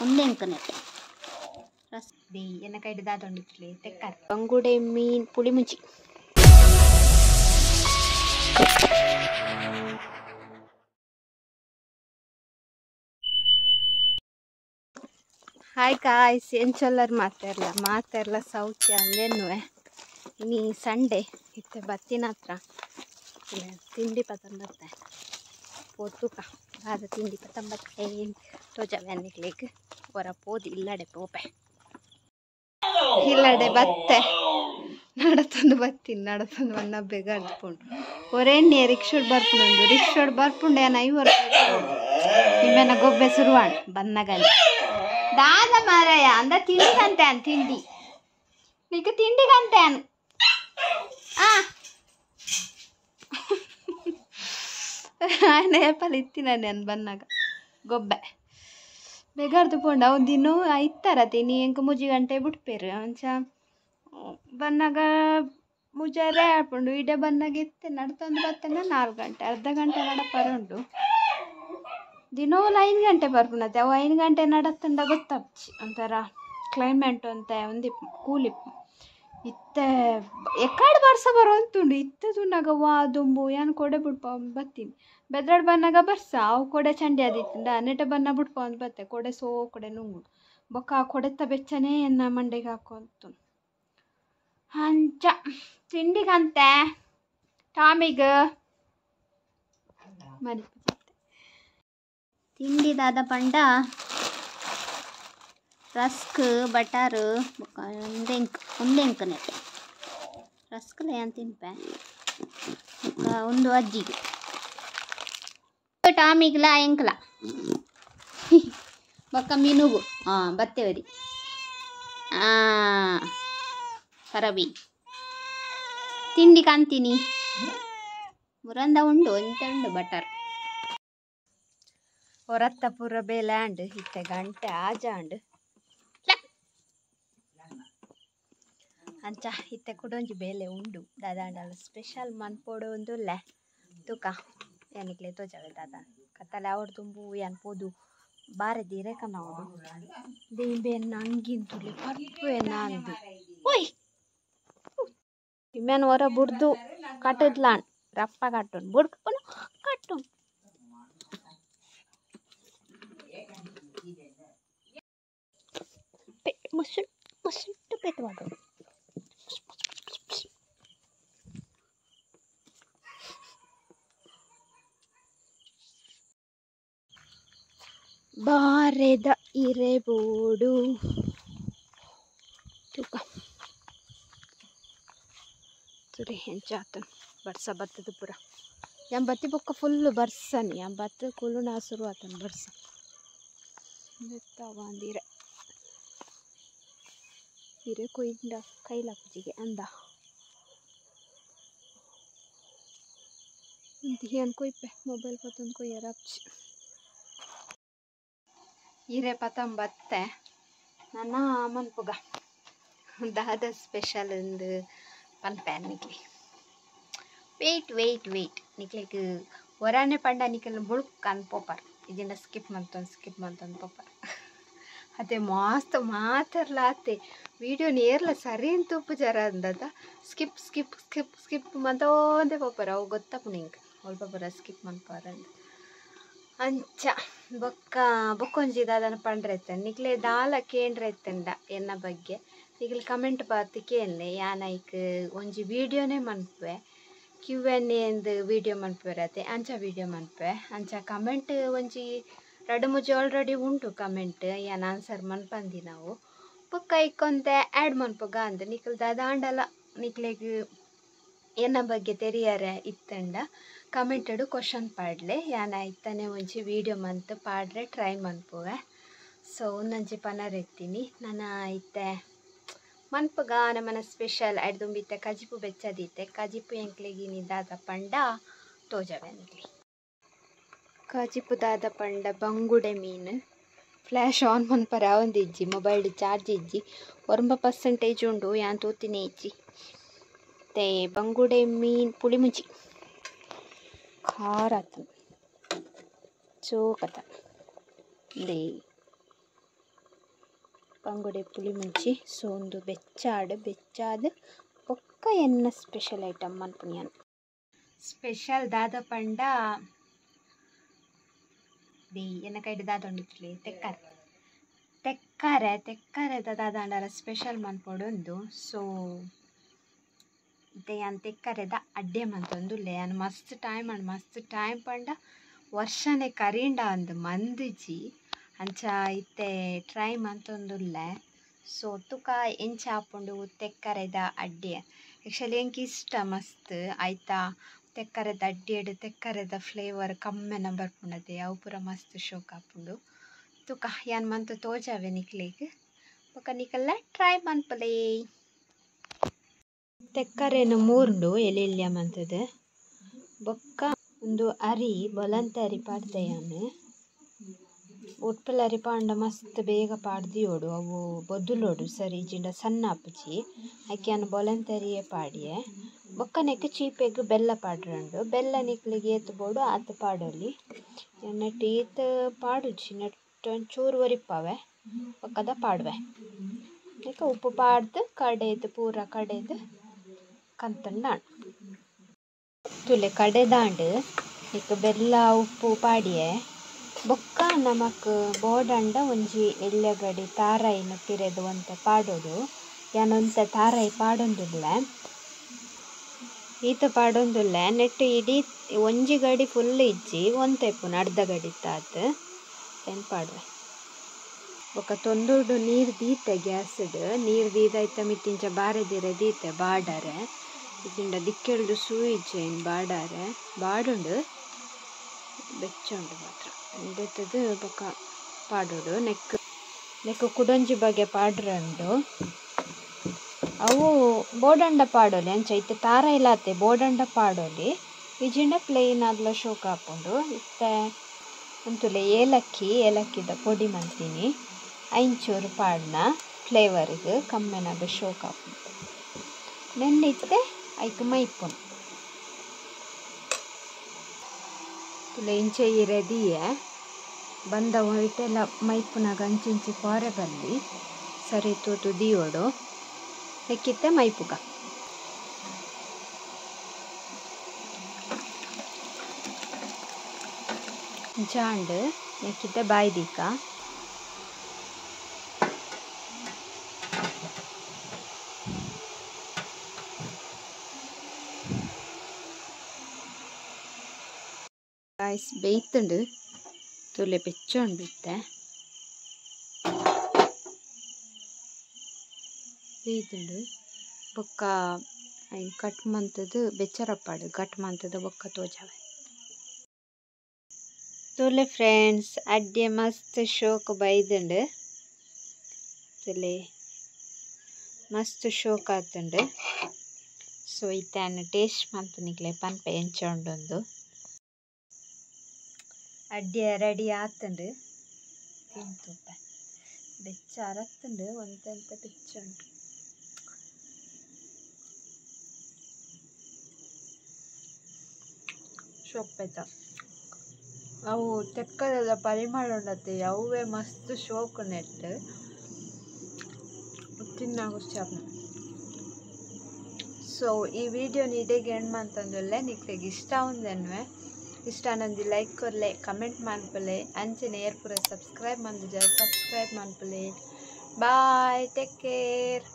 ಒಂದೇ ಅಂಕನಟ್ಟೆ ರಸ್ ದೇ ಎನ್ನ ಕೈಡ್ ದಾದೊಂಡಿತ್ಲೆ ತೆಕ್ಕಾರ ಬಂಗುಡೆ ಮೀನ್ ಪುಳಿ ಮುಂಚಿ ಹಾಯ್ ಕಾಯ್ಸ್ ಎಂಚೊಲ್ಲರು ಮಾತಾರಲ್ಲ ಸೌಖ್ಯ ಅಂದೇನುವೆ ಇನ್ನಿ ಸಂಡೇ ಇತ್ತೆ ಬತ್ತಿನ ಹತ್ರ ತಿಂಡಿ ಪತಂಬತ್ತೆ ಪೋತುಕ ಆದ ತಿಂಡಿ ಪತಂಬತ್ತೆ ತೋಜವೆನ್ನಿಕ್ಲಿಕ್ಕೆ ಹೊರ ಪೋದು ಇಲ್ಲಡೆ ಪೋಪೆ ಇಲ್ಲಡೆ ಬತ್ತೆ ನಡತಂದು ಬನ್ನ ಬೇಗ ಅಡ್ಕೊಂಡು ಹೊರೇಣ್ಣೆ ರಿಕ್ಷೋಡ್ ಬರ್ಪುಂಡು ಏನ 5 ವರ್ಷ ನಿಮ್ಮೆನ ಗೊಬ್ಬೆ ಸುರುವಾಣ ಬನ್ನಗಲ್ಲಿ ದಾದ ಮಾರಾಯ ಅಂದ ತಿಂಡಿಗಂತೆ ಅನ್ ತಿಂಡಿ ನೀಕ ತಿಂಡಿಗಂತೆ ಅನ್ ನೇಪಲ್ಲಿ ಇತ್ತಿನ ನಾನು ಬನ್ನಾಗ ಗೊಬ್ಬೆ ಬೇಗಾರ್ದು ಪೋಂಡು ಅವು ದಿನ ಇತ್ತಾರ ತಿನಿ ಎಂಕ ಮುಜಿ ಗಂಟೆ ಬಿಟ್ಪೇರು ಅಂಚ ಬನ್ನಾಗ ಮುಜಾರೆ ಆಡ್ಪುಂಡು ಇಡೆ ಬನ್ನಾಗ ಇತ್ತೆ ನಡ್ತಂದು ಬತ್ತೇನೆ 4 ಗಂಟೆ ಅರ್ಧ ಗಂಟೆ ನಡಪರ ಉಂಟು ದಿನವೂ 5 ಗಂಟೆ ಬರ್ಪುಣತೆ ಅವು 5 ಗಂಟೆ ನಡತ್ತಂಡ ಗೊತ್ತಾಪ್ಚಿ ಒಂಥರ ಕ್ಲೈಮೇಟ್ ಅಂತ ಒಂದು ಕೂಲಿಪ್ಪು ಇತ್ತೆ ಎಕ್ಕಾಡು ಬರ್ಸ ಬರೋಂತುಂಡು ಇತ್ತೆ ತುನ್ನಾಗ ದುಂಬು ಏನು ಕೊಡೆ ಬಿಡ್ಪ ಬತ್ತೀನಿ ಬೆದ್ರಾಡ್ ಬನ್ನಾಗ ಬರ್ಸ ಅವು ಕೊಡೆ ಚಂಡಿ ಆದಿತ್ತಂಡ ನೆಟ ಬನ್ನ ಬಿಡ್ಪ ಅಂತ ಬತ್ತೆ ಕೊಡೆ ಕೊಡೆ ನುಂಗುಡು ಬೊಕ್ಕ ಆ ಕೊಡೆತ್ತ ಬೆಚ್ಚನೇ ಎನ್ನ ಮಂಡೆಗೆ ಹಾಕೊಂತು ಅಂಚ ತಿಂಡಿಗಂತೆ ಟಾಮಿಗ ಮರಿ ತಿಂಡಿ ದಾದ ಪಂಡ ರಸ್ಕ್ ಬಟರ್ ಒಂದೆಂಕ ನೆಟ್ಟೆ ರಸ್ಕ್ಲ ಏನು ತಿನ್ಪೆ ಒಂದು ಅಜ್ಜಿಗೆ ಟಾಮಿಗ್ಲ ಎಂಕ್ಲ ಬೊಕ್ಕ ಮೀನುಗು ಬತ್ತೇವರಿ ಕರಬಿ ತಿಂಡಿ ಕಾಂತೀನಿ ಮುರಂದ ಉಂಡು ಎಂತ ಉಂಡು ಬಟರ್ ಹೊರತ್ತ ಪೂರ ಬೇಲ್ಯಾಂಡ್ ಇತ್ತೆ ಗಂಟೆ ಆಜಾಂಡ್ ಅಂಚ ಇತ್ತೆ ಕುಡೊಂಜಿ ಬೇಲೆ ಉಂಡು ದಾದಾಂಡಲ ಸ್ಪೆಷಲ್ ಮನ್ಪೋಡು ಒಂದುಲ್ಲೆ ತುಕ ಏನಿಕ್ಲೆ ತೋಜವೆ ದಾದ ಕತ್ತಲೆ ಅವಡು ತುಂಬು ಏನು ಪೋದು ಬಾರೆ ದಿರೇಕನ ಅವಡು ದೇಂಬೆ ನಂಗಿಂತುಲೆ ಪರ್ಪು ಅಂದು ಓಯ್ ಇಮ್ಮೇನು ಹೊರ ಬುಡ್ದು ಕಟ್ಟದ್ಲಾನ್ ರಪ್ಪ ಕಟ್ಟುನ್ ಬುಡ್ಪುನು ಕಟ್ಟುನ್ ಮುಸುಟ್ಟು ಪೆಟ್ಟುವಾಡು ಬಾರೆದ ಇರೆಬೋಡು ತುಕ ಸುರಿ ಹೆಂಚಾತ ಬರ್ಸ ಬತ್ತದ ಪುರ ಎಂಬತ್ತಿ ಬೊಕ್ಕ ಫುಲ್ಲು ಬರ್ಸನಿ ಎಂಬತ್ತು ಕುಲು ನಾ ಶುರು ಆತನ ಬರ್ಸ ಬೆತ್ತವಾಂದಿರೆ ಹಿರೆ ಕೊಯ್ದ ಕೈಲಾಪಜಿಗೆ ಅಂದ ಏನು ಕೊಯ್ಪೆ ಮೊಬೈಲ್ ಪತ್ತೊಂದು ಕೊಯ್ಯರ ಅಪ್ಚಿ ಹಿರೆ ಪತ್ತಂಬತ್ತೆ ನನ್ನ ಮನ್ಪುಗ ದಾದ ಸ್ಪೆಷಲ್ ಒಂದು ಪನ್ಪ್ಯಾನ್ ನಿಕ್ಲಿ ವೆಯ್ಟ್ ನಿಕ್ಲಿಗೆ ಹೊರಾನೆ ಪಂಡ ನಿಕ್ಲ ಬುಳುಕ್ ಅನ್ಪೋಪರ್ ಇದನ್ನ ಸ್ಕಿಪ್ ಮಂತೊಂದು ಪೋಪರ್ ಅದೇ ಮಸ್ತ್ ಮಾತಾಡ್ಲಾತೆ ವಿಡಿಯೋ ನೇರ್ಲ ಸರಿ ಅಂತ ಉಪಚಾರ ಅಂದದ ಸ್ಕಿಪ್ ಮಂತೋಂದೆ ಪೋಪರ ಅವು ಗೊತ್ತಪ್ಪ ನಿಂಗೆ ಅಲ್ಪ ಪರ ಸ್ಕಿಪ್ ಮನ್ಪಾರ ಅಂದ ಅಂಚ ಬೊಕ್ಕೊಂಜಿ ದಾದನ ಪಂಡ್ರೆತ್ತ ನಿಕ್ಲೆ ದಾಲ ಕೇಂಡ್ರೆತ್ತಂಡ ಎನ್ನ ಬಗ್ಗೆ ನಿಕ್ಲೆ ಕಮೆಂಟ್ ಬಾತಿ ಕೇಳಲೆ ಯಾನೈಕ್ ಒಂಜಿ ವಿಡಿಯೋನೇ ಮನ್ಪುವೆ Q&A ಎಂದು ವಿಡಿಯೋ ಮನ್ಪುವೆರತೆ ಅಂಚ ವಿಡಿಯೋ ಮನ್ಪುವೆ ಅಂಚ ಕಮೆಂಟ್ ಒಂಜಿ 2-3 ಆಲ್ರೆಡಿ ಉಂಟು ಕಮೆಂಟ್ ಯಾನ್ ಆನ್ಸರ್ ಮನ್ಪಂದಿ ನಾವು ಬೊಕ್ಕ ಇಕ್ಕೊಂತೆ ಆ್ಯಡ್ ಮನ್ಪುಗ ಅಂದ ನಿಕ್ಲು ದಾದಾಂಡಲ ನಿಕ್ಲೆಗ್ ಎನ್ನ ಬಗ್ಗೆ ತೆರಿಯಾರೆ ಇತ್ತಂಡ ಕಮೆಂಟಡು ಕ್ವಶನ್ ಪಾಡ್ಲೆ ಯಾನ ಇತ್ತನೆ ಒಂಜಿ video month ಪಾಡ್ರೆ try ಮನ್ಪುವೆ so ಒಂದೊಂಜಿ paneer ಎತ್ತೀನಿ ನನ್ನ ಇತ್ತೆ ಮನ್ಪುಗ ನಮ್ಮನ ಸ್ಪೆಷಲ್ ಅಡ್ದುಂಬಿತ್ತೆ ಕಜಿಪು ಬೆಚ್ಚದಿತ್ತೆ ಕಜಿಪು ಎಂಕ್ಲೆಗಿನಿ ದಾದ ಪಂಡ ತೋಜವೆನ್ಲಿ ಕಜಿಪು ದಾದ ಪಂಡ ಬಂಗುಡೆ ಮೀನು ಫ್ಲ್ಯಾಶ್ ಆನ್ ಮನ್ಪರ ಒಂದಿಜ್ಜಿ ಮೊಬೈಲ್ ಚಾರ್ಜ್ ಇಜ್ಜಿ 90% ಉಂಡು ಯಾನ್ ತೂತಿನಿ ಇಜ್ಜಿ ಮತ್ತೆ ಬಂಗುಡೆ ಮೀನ್ ಪುಳಿ ಮುಂಚಿ ಖಾರ ಚೋಕತ ದೇ ಪಂಗುಡೆ ಪುಳಿ ಮುಂಚಿ ಸೊ ಒಂದು ಬೆಚ್ಚಾದ ಒಕ್ಕ ಎನ್ನ ಸ್ಪೆಷಲ್ ಐಟಮ್ ಅನ್ಪುಣ್ಯಾನ್ ಸ್ಪೆಷಲ್ ದಾದ ಪಂಡ ದಿ ಎನ್ನ ಕೈಡ್ ದಾದ ಉಂಡಿತ್ಲಿ ತೆಕ್ಕರೆ ದಾದಾಂಡರ ಸ್ಪೆಷಲ್ ಮನ್ಪೊಡೊಂದು ಸೊ ಇತ್ತೆ ಯಾನ್ ತೆಕ್ಕರೆದ ಅಡ್ಡೆ ಮಂತೊಂದುಲ್ಲೆ ಯಾನ್ ಮಸ್ತ್ ಟೈಮ್ ಪಂಡ ವರ್ಷನೆ ಕರಿಂಡ ಅಂದ್ ಮಂದಿಜಿ ಅಂಚ ಇತ್ತೆ ಟ್ರೈ ಮಂತೊಂದುಲ್ಲೆ ಸೊ ತುಕ ಎಂಚ ಆಪುಂಡು ತೆಕ್ಕರೆದ ಅಡ್ಡೆ ಆ್ಯಕ್ಚುಲಿ ಎಂಕ್ ಇಷ್ಟ ಮಸ್ತ್ ಐತಾ ತೆಕ್ಕರೆದ ಅಡ್ಡೆಡ್ ತೆಕ್ಕರೆದ ಫ್ಲೇವರ್ ಕಮ್ಮೆನ ಬರ್ಪುಂಡತೆ ಅವು ಪೂರ ಮಸ್ತ್ ಶೋಕ್ ಆಪುಂಡು ತುಕ ಯಾನ್ ಮಂತ್ ತೋಜಾವೆ ನಿಕ್ಲೆಗ್ ಬೊಕ ನಿಕಲ್ನ ಟ್ರೈ ಮನ್ಪಲೇ ತೆಕ್ಕರೆನು ಮೂರ್ಂಡು ಎಲೆಲ್ಯ ಮಂತದ ಬೊಕ್ಕ ಒಂದು ಅರಿ ಬೊಲಂತೆ ಅರಿ ಪಾಡ್ದೆ ಯಾನು ಉಟ್ಪಲ ಅರಿ ಪಾಂಡ ಮಸ್ತ್ ಬೇಗ ಪಾಡ್ದಿಯೋಡು ಅವು ಬೊದ್ದುಲೋಡು ಸರಿ ಜಿಂಡ ಸಣ್ಣ ಅಪ್ಪುಜಿ ಆಕೆ ಯಾನು ಬೊಲಂತೆ ಅರಿಯೇ ಪಾಡಿಯೆ ಬೊಕ್ಕ ನೆಕ್ ಚೀಪೆಗ್ ಬೆಲ್ಲ ಪಾಡ್ರಂಡು ಬೆಲ್ಲ ನಿಕ್ಲಿಗೆ ಏತ್ ಬೋಡು ಆತ ಪಾಡೋಲಿ ನೆಟ್ಟು ಈತ ಪಾಡುಜಿ ನೆಟ್ಟು ಒಂಚೂರು ಒರಿಪಾವೆ ಬೊಕ್ಕದ ಪಾಡುವೆ ನೆಕ್ಕ ಉಪ್ಪು ಪಾಡ್ದು ಕಡೆದು ಪೂರ ಕಡೆದು ಕಂತಂಡಾಂಡ್ ತುಲೆ ಕಡೆದಾಂಡ್ ನೆಕ್ ಬೆಲ್ಲ ಉಪ್ಪು ಪಾಡಿಯೆ ಬೊಕ್ಕ ನಮಕ್ ಬೋಡಂಡ ಒಂಜಿ ಎಳ್ಳೆಗಡಿ ತಾರಾಯಿನ ಪಿರೆದು ಒಂತೆ ಪಾಡೋಡು ಯಾನೊಂತೆ ತಾರಾಯಿ ಪಾಡೊಂದುಲ್ಲೆ ಈತ ಪಾಡೊಂದುಲ್ಲೆ ನೆಟ್ಟು ಇಡೀ ಒಂಜಿ ಗಡಿ ಫುಲ್ ಇಜ್ಜಿ ಒಂತೆ ಇಪ್ಪುನು ಅರ್ಧ ಗಡಿ ತಾತ್ ಏನು ಪಾಡುವೆ ಬೊಕ್ಕ ತೊಂದುಡು ನೀರು ದೀತೆ ಗ್ಯಾಸ್ಡ್ ನೀರು ದೀದಾಯ್ತ ಮಿತ್ತಿಂಚ ಬಾರೆದಿರೆ ದೀತೆ ಬಾಡರೆ ಇದಿಂದ ದಿಕ್ಕೆಳ್ದು ಸೂಯಿಜ್ಜೆ ಇನ್ನು ಬಾಡಾರೆ ಬಾಡುಂಡು ಬೆಚ್ಚುಂಡು ಮಾತ್ರ ಇಂದೆತ್ತದು ಬೊಕ್ಕ ಪಾಡೋಡು ನೆಕ್ ಕುಡೊಂಜಿ ಬಗೆ ಪಾಡ್ರಂಡು ಅವು ಬೋಡಂಡ ಪಾಡೋಲಿ ಅಂಚ ಇತ್ತೆ ತಾರ ಇಲ್ಲಾತೆ ಬೋಡಂಡ ಪಾಡೋಲಿ ಇಜಿಂಡ ಪ್ಲೇನ್ ಆದ್ಲ ಶೋಕ್ ಹಾಕೊಂಡು ಇತ್ತೆ ಅಂತುಲೆ ಏಲಕ್ಕಿದ ಪೊಡಿ ಮಂತೀನಿ ಐಂಚೂರು ಪಾಡ್ನ ಫ್ಲೇವರ್ಗೆ ಕಮ್ಮೆನಾಗ ಶೋಕ್ ಹಾಕೊಂಡು ನೆನ್ನಿತ್ತೆ ಐಕ್ ಮೈಪುನು ತುಲೆ ಇಂಚೆ ರೆಡಿಯೇ ಬಂದ ಹೊಯ್ಟೆಲ್ಲ ಮೈಪುನಾಗ ಅಂಚಿಂಚಿ ಪಾರೆ ಬಲ್ಲಿ ಸರಿ ತೂತು ದಿಯೋಡು ನೆಕ್ಕಿತ್ತೆ ಮೈಪುಗ ಜಾಂಡ್ ನೆಕ್ಕಿತ್ತೆ ಬಾಯ್ದಿಕ ಗಾಯ್ಸ್ ಬೇಯ್ತುಂಡು ತುಲೆ ಬೆಚ್ಚೊಂಡು ಇತ್ತೆ ಬೇಯ್ತುಂಡು ಬೊಕ್ಕ ಕಟ್ ಮಂತದ್ದು ಬೆಚ್ಚರಪ್ಪಾಡು ಕಟ್ ಮಂತದ್ದು ಬೊಕ್ಕ ತೋಜಾವೆ ತುಲೆ ಫ್ರೆಂಡ್ಸ್ ಅಡ್ಡೆ ಮಸ್ತ್ ಶೋಕ್ ಬೈದುಂಡು ತುಲೆ ಮಸ್ತ್ ಶೋಕ್ ಆತುಂಡು ಸೊ ಇತ್ತಾನು ಟೇಸ್ಟ್ ಮಂತನಿಕ್ಲೆ ಪನ್ಪೆ ಎಂಚ ಉಂಡೊಂದು ಅಡ್ಡೆ ರೆಡಿ ಆತುಂಡು ತಿಂತುಪ್ಪೆ ಬೆಚ್ಚ ಅರತ್ತುಂಡು ಒಂತೆಂತ ಬೆಚ್ಚುಂಡು ಶೋಕ್ಪೆತ ಅವು ತೆಕ್ಕದ ಪರಿಮಳ ಉಂಡತೆ ಅವೇ ಮಸ್ತ್ ಶೋಕ್ ನೆಟ್ಟು ತಿನ್ನಾಗುಚ್ಚಾಪ ಸೊ ಈ ವಿಡಿಯೋ ನೀಡೆಗೆ ಎಂಡ್ ಮಂತಂದುಲ್ಲೆ ನಿಕ್ಲೆಗ್ ಇಷ್ಟ ಉಂದೆನ್ವೆ ಇಷ್ಟ ನಂದು ಲೈಕ್ ಕೊರ್ಲೆ ಕಮೆಂಟ್ ಮನ್ಪಲೆ ಅಂಚನೆ ಏರ್ಪುರ ಸಬ್ಸ್ಕ್ರೈಬ್ ಮನ್ಪುಲೆ ಬಾಯ್ ಟೇಕ್ ಕೇರ್.